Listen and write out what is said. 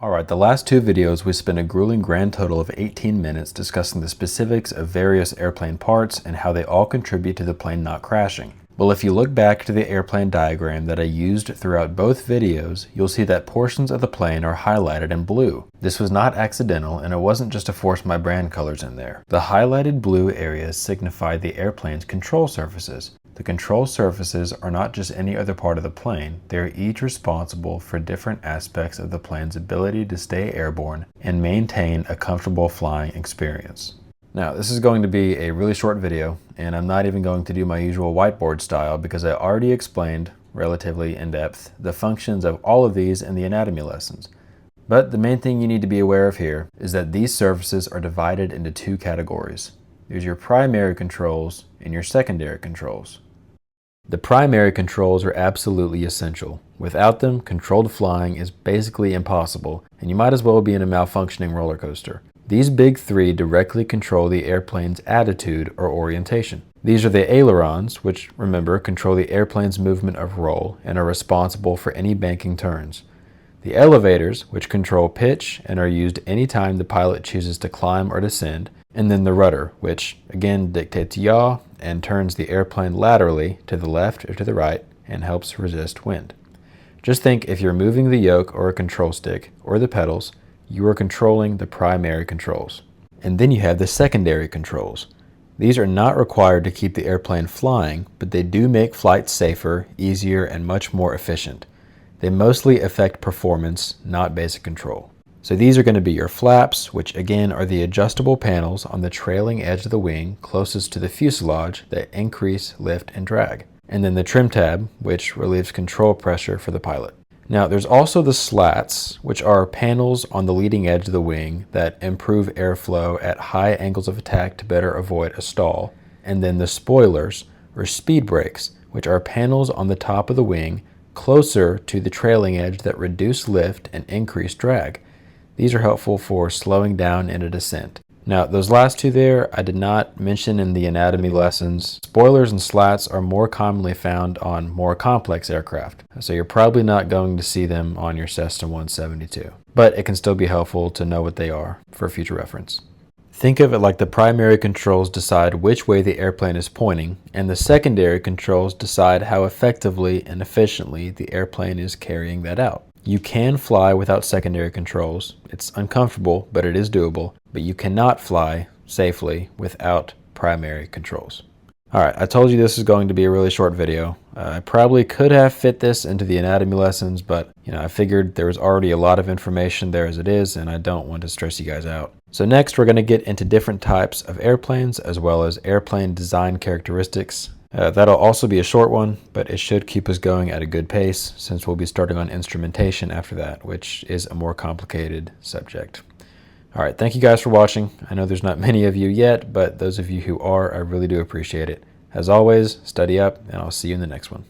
Alright, the last two videos we spent a grueling grand total of 18 minutes discussing the specifics of various airplane parts and how they all contribute to the plane not crashing. Well, if you look back to the airplane diagram that I used throughout both videos, you'll see that portions of the plane are highlighted in blue. This was not accidental, and it wasn't just to force my brand colors in there. The highlighted blue areas signify the airplane's control surfaces. The control surfaces are not just any other part of the plane, they are each responsible for different aspects of the plane's ability to stay airborne and maintain a comfortable flying experience. Now, this is going to be a really short video, and I'm not even going to do my usual whiteboard style because I already explained, relatively in depth, the functions of all of these in the anatomy lessons. But the main thing you need to be aware of here is that these surfaces are divided into two categories. There's your primary controls and your secondary controls. The primary controls are absolutely essential. Without them, controlled flying is basically impossible, and you might as well be in a malfunctioning roller coaster. These big three directly control the airplane's attitude or orientation. These are the ailerons, which, remember, control the airplane's movement of roll and are responsible for any banking turns. The elevators, which control pitch and are used anytime the pilot chooses to climb or descend. And then the rudder, which again dictates yaw and turns the airplane laterally to the left or to the right and helps resist wind. Just think, if you're moving the yoke or a control stick or the pedals, you are controlling the primary controls. And then you have the secondary controls. These are not required to keep the airplane flying, but they do make flight safer, easier, and much more efficient. They mostly affect performance, not basic control. So these are going to be your flaps, which again are the adjustable panels on the trailing edge of the wing closest to the fuselage that increase lift and drag. And then the trim tab, which relieves control pressure for the pilot. Now there's also the slats, which are panels on the leading edge of the wing that improve airflow at high angles of attack to better avoid a stall. And then the spoilers, or speed brakes, which are panels on the top of the wing closer to the trailing edge that reduce lift and increase drag. These are helpful for slowing down in a descent. Now, those last two there, I did not mention in the anatomy lessons. Spoilers and slats are more commonly found on more complex aircraft, so you're probably not going to see them on your Cessna 172. But it can still be helpful to know what they are for future reference. Think of it like the primary controls decide which way the airplane is pointing, and the secondary controls decide how effectively and efficiently the airplane is carrying that out. You can fly without secondary controls. It's uncomfortable, but it is doable. But you cannot fly safely without primary controls. Alright, I told you this is going to be a really short video. I probably could have fit this into the anatomy lessons, but I figured there was already a lot of information there as it is, and I don't want to stress you guys out. So next we're going to get into different types of airplanes as well as airplane design characteristics. That'll also be a short one, but it should keep us going at a good pace since we'll be starting on instrumentation after that, which is a more complicated subject. Alright, thank you guys for watching. I know there's not many of you yet, but those of you who are, I really do appreciate it. As always, study up, and I'll see you in the next one.